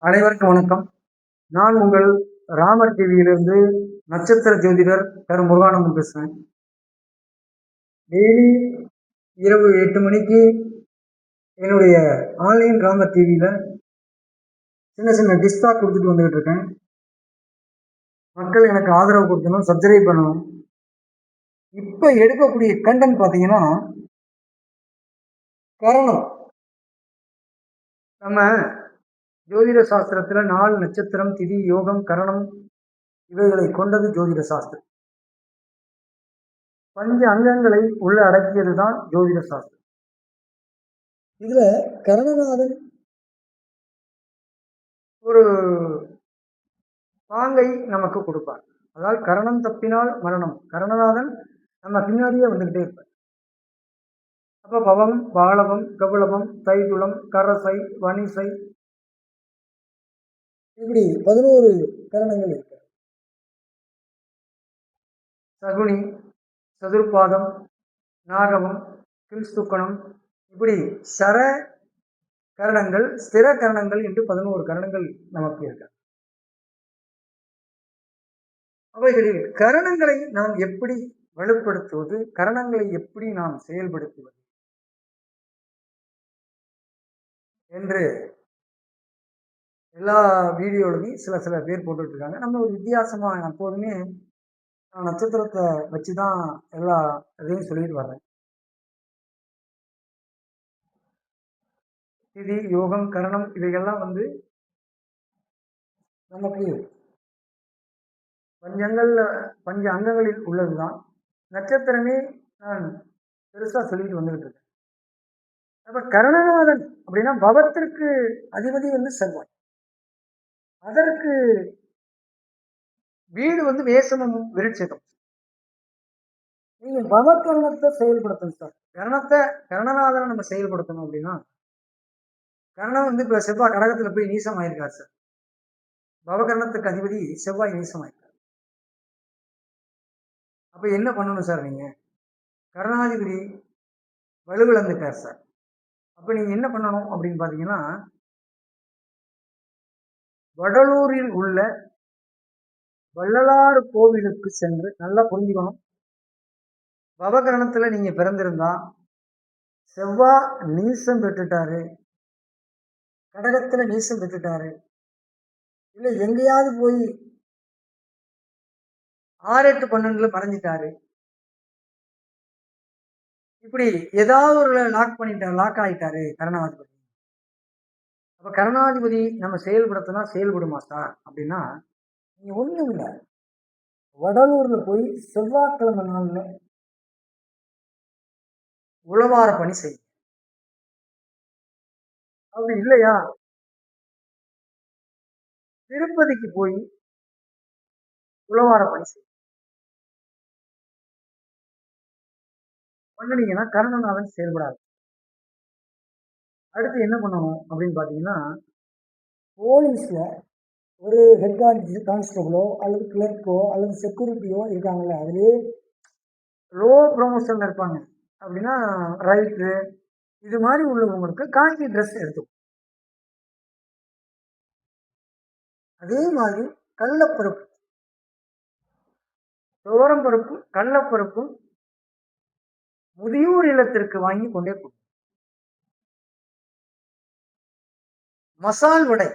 அனைவருக்கும் வணக்கம். நான் உங்கள் ராமர் டிவியிலிருந்து நட்சத்திர ஜோதிடர் முருகானந்தம் பேசுறேன். டெய்லி இரவு 8 மணிக்கு என்னுடைய ஆன்லைன் ராமர் டிவியில சின்ன சின்ன டிஸ்டாக் கொடுத்துட்டு வந்துகிட்டு இருக்கேன். மக்கள் எனக்கு ஆதரவு கொடுக்கணும், சப்ஸ்கிரைப் பண்ணணும். இப்ப எடுக்கக்கூடிய கண்டென்ட் பார்த்தீங்கன்னா, கரணம். நம்ம ஜோதிட சாஸ்திரத்துல 4 நட்சத்திரம், திதி, யோகம், கரணம் இவைகளை கொண்டது ஜோதிட சாஸ்திரம். 5 அங்கங்களை உள்ள அடக்கியதுதான் ஜோதிட சாஸ்திரம். இதுல கரணநாதன் ஒரு பாங்கை நமக்கு கொடுப்பார். அதாவது கரணம் தப்பினால் மரணம். கரணநாதன் நம்ம பின்னாடியே வந்துகிட்டே இருப்பார். அப்ப பவம், பாலவம், கபலவம், தைதுளம், கரசை, வணிசை, இப்படி 11 கரணங்கள் இருக்கு. சகுனி, சதுர்பாதம், நாகவம், கிம்ஸ்துக்கணம், இப்படி சர கரணங்கள், ஸ்திர கரணங்கள் என்று 11 கரணங்கள் நமக்கு இருக்கு. அவைகளில் கரணங்களை நாம் எப்படி வலுப்படுத்துவது, கரணங்களை எப்படி நாம் செயல்படுத்துவது என்று எல்லா வீடியோலையும் சில பேர் போட்டுட்டு இருக்காங்க. நம்ம ஒரு வித்தியாசமா எப்போதுமே நான் நட்சத்திரத்தை வச்சுதான் எல்லா இதையும் சொல்லிட்டு வர்றேன். திதி, யோகம், கரணம் இவைகள்லாம் நமக்கு பஞ்ச அங்கங்களில் உள்ளதுதான். நட்சத்திரமே நான் பெருசா சொல்லிட்டு வந்துகிட்டு இருக்கேன். அப்ப கரணநாதன் அப்படின்னா பவத்திற்கு அதிபதி செவ்வாய். அதற்கு வீடு வேசமும் விருட்சகம். நீங்க பவகரணத்தை செயல்படுத்தணும் சார். கரணநாதனை நம்ம செயல்படுத்தணும் அப்படின்னா, கரணம் இப்ப செவ்வாய் கடகத்துல போய் நீசம் ஆயிருக்காரு சார். பவகரணத்துக்கு அதிபதி செவ்வாய் நீசம் ஆயிருக்காரு. அப்ப என்ன பண்ணணும் சார்? நீங்க கரணாதிபதி வலுவிழந்துட்டார் சார். அப்ப நீங்க என்ன பண்ணணும் அப்படின்னு பாத்தீங்கன்னா, வடலூரில் உள்ள வள்ளலார் கோவிலுக்கு சென்று, நல்லா புரிஞ்சுக்கணும், பவகரணத்துல நீங்க பிறந்திருந்தா செவ்வாய் நீசம் பெற்றுட்டாரு, கடகத்துல நீசம் பெற்றுட்டாரு, இல்ல எங்கேயாவது போய் 6, 8, 12 மறைஞ்சிட்டாரு, இப்படி ஏதாவது ஒரு லாக் ஆயிட்டாரு கரணாதிபதி. அப்ப கரணாதிபதி நம்ம செயல்படுத்தினா செயல்படுமா சார் அப்படின்னா, நீங்க ஒண்ணும் இல்லை, வடலூர்ல போய் செவ்வாய்க்கிழமை நாள்ல உழவார பணி செய்யும். அப்படி இல்லையா, திருப்பதிக்கு போய் உழவார பணி செய்யும். பண்ணீங்கன்னா கரணநாதன் செயல்படாது. அடுத்து என்ன பண்ணணும் அப்படின்னு பாத்தீங்கன்னா, போலீஸ்ல ஒரு ஹெட் கான்ஸ்டபிளோ அல்லது கிளர்க்கோ அல்லது செக்யூரிட்டியோ இருக்காங்கல்ல, அதுலேயே லோ ப்ரொமோஷன்ல இருப்பாங்க அப்படின்னா, ரைட்டு இது மாதிரி உள்ளவங்களுக்கு காக்கி ட்ரெஸ் எடுத்துக்கும். அதே மாதிரி கள்ளப்பருப்பு, துவரம் பருப்பு, கள்ளப்பருப்பும் முதியோர் இல்லத்திற்கு வாங்கி கொண்டே போகும். மசால் வடை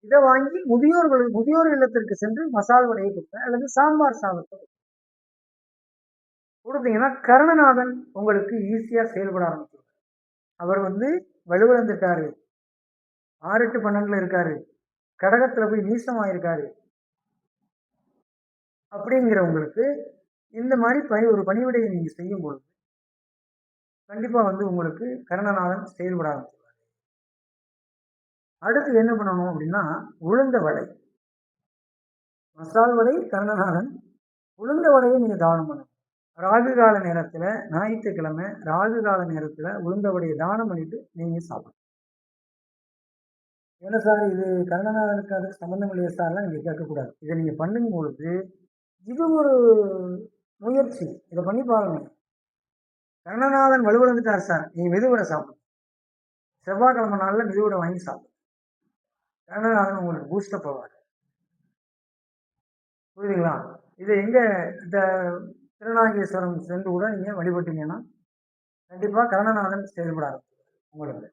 இதை வாங்கி முதியோர் இல்லத்திற்கு சென்று மசால் வடையை கொடுப்பேன், அல்லது சாம்பார் சாதத்தை கொடுத்தீங்கன்னா கரணநாதன் உங்களுக்கு ஈஸியா செயல்பட ஆரம்பிச்சிருவார். அவர் வலுவிழந்துட்டாரு, 6, 8, 12 இருக்காரு, கடகத்துல போய் நீசமாயிருக்காரு அப்படிங்கிறவங்களுக்கு இந்த மாதிரி ஒரு பணிவிடையை நீங்க செய்யும் பொழுது கண்டிப்பா உங்களுக்கு கரணநாதன் செயல்பட ஆரம்பிச்சிருவார். அடுத்து என்ன பண்ணணும் அப்படின்னா, உளுந்த வடை, மசால் வடை கரணநாதன், உளுந்த வடையை நீங்க தானம் பண்ணணும். ராகு கால நேரத்துல, ஞாயிற்றுக்கிழமை ராகு கால நேரத்துல உளுந்த வடையை தானம் பண்ணிட்டு நீங்க சாப்பிடணும். என்ன சார் இது கரணநாதனுக்கு அதுக்கு சம்பந்தம் இல்லையா சார்லாம் நீங்க கேட்கக்கூடாது. இதை நீங்க பண்ணும் பொழுது இது ஒரு முயற்சி, இதை பண்ணி பாருங்க. கரணநாதன் வலுவிழந்துட்டார் சார், நீங்க மெதுவடை சாப்பிடணும். செவ்வாய்க்கிழமை நாளில் மெதுவடை வாங்கி சாப்பிடும். கருணநாதன் உங்களுக்கு பூஸ்டப் ஆவார். புரியுதுங்களா? இது எங்கே இந்த திருநாகேஸ்வரம் சென்று கூட நீங்கள் வழிபட்டீங்கன்னா கண்டிப்பாக கருணநாதன் செயல்பட ஆரம்பிச்சிடுவார் உங்களுக்கு.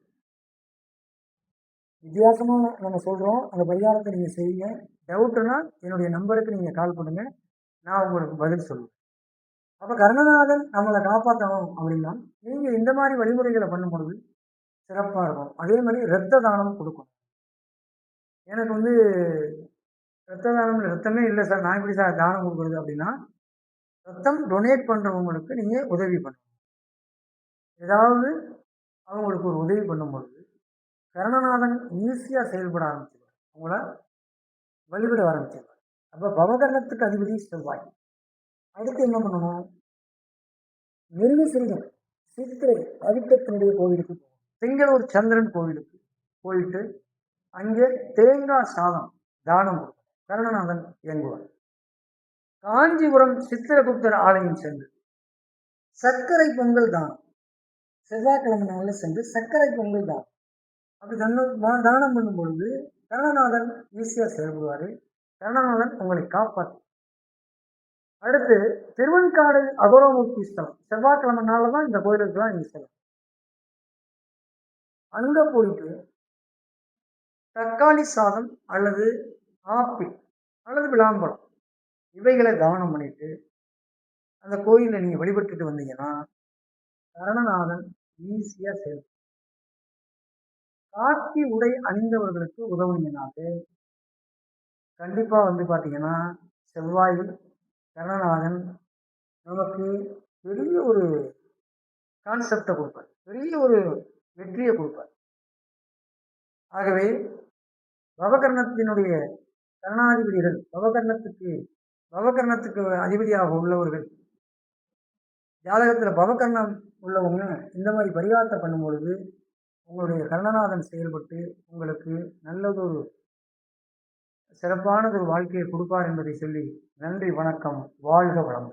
வித்தியாசமாக நம்ம சொல்கிறோம், அந்த பரிகாரத்தை நீங்கள் செய்யுங்க. டவுட்டுன்னா என்னுடைய நம்பருக்கு நீங்கள் கால் பண்ணுங்கள், நான் உங்களுக்கு பதில் சொல்லுவேன். அப்போ கருணநாதன் நம்மளை காப்பாற்றணும் அப்படின்னா நீங்கள் இந்த மாதிரி வழிமுறைகளை பண்ணும் பொழுது சிறப்பாக இருக்கும். அதே மாதிரி இரத்த தானம் கொடுக்கணும். எனக்கு வந்து இரத்த தானம் ரத்தமே இல்லை சார், நான் எப்படி சார் தானம் கொடுக்குறது அப்படின்னா, ரத்தம் டொனேட் பண்ணுறவங்களுக்கு நீங்கள் உதவி பண்ணணும். ஏதாவது அவங்களுக்கு ஒரு உதவி பண்ணும்பொழுது கருணநாதன் ஈஸியாக செயல்பட ஆரம்பிச்சிடுவார், உங்களை வழிபட ஆரம்பிச்சிடுவார். அப்போ பவகரணத்துக்கு அதிபதி செவ்வாய். அடுத்து என்ன பண்ணணும்? மிருகசிங்கம் சித்திரை அவிட்டத்தினுடைய கோவிலுக்கு போகணும். செங்கலூர் சந்திரன் கோவிலுக்கு போயிட்டு அங்கே தேங்காய் சாதம் தானம் கொடுக்கணும். கருணநாதன் இயங்குவார். காஞ்சிபுரம் சித்திரகுப்தர் ஆலயம் சென்று சர்க்கரை பொங்கல் தானம், செவ்வாய்க்கிழமை நாளில் சென்று சர்க்கரை பொங்கல் தானம் அப்படி தானம் பண்ணும் பொழுது கருணநாதன் ஈஸியாக செயல்படுவார். கருணநாதன் உங்களை காப்பாற்று. அடுத்து திருவெண்காடு அகோரமூர்த்தி ஸ்தலம், செவ்வாய்க்கிழமை நாளில் தான் இந்த கோயிலுக்குலாம் நீங்கள் செல்லலாம். அங்கே போயிட்டு தக்காளி சாதம் அல்லது ஆப்பிள் அல்லது விளாம்பழம் இவைகளை தானம் பண்ணிட்டு அந்த கோயிலில் நீங்கள் வழிபட்டுட்டு வந்தீங்கன்னா கருணநாதன் ஈஸியாக செயல்படும். காக்கி உடை அணிந்தவர்களுக்கு உதவுனீங்கன்னாலே கண்டிப்பாக வந்து பார்த்தீங்கன்னா செவ்வாய் கருணநாதன் நமக்கு பெரிய ஒரு கான்செப்டை கொடுப்பார், பெரிய ஒரு வெற்றியை கொடுப்பார். ஆகவே பவகரணத்தினுடைய கருணாதிபதிகள் பவகரணத்துக்கு அதிபதியாக உள்ளவர்கள் ஜாதகத்தில் பவகரணம் உள்ளவங்க இந்த மாதிரி பரிகாரத்தை பண்ணும் பொழுது உங்களுடைய கருணநாதன் செயல்பட்டு உங்களுக்கு நல்லதொரு சிறப்பானதொரு வாழ்க்கையை கொடுப்பார் என்பதை சொல்லி நன்றி, வணக்கம், வாழ்க வளம்.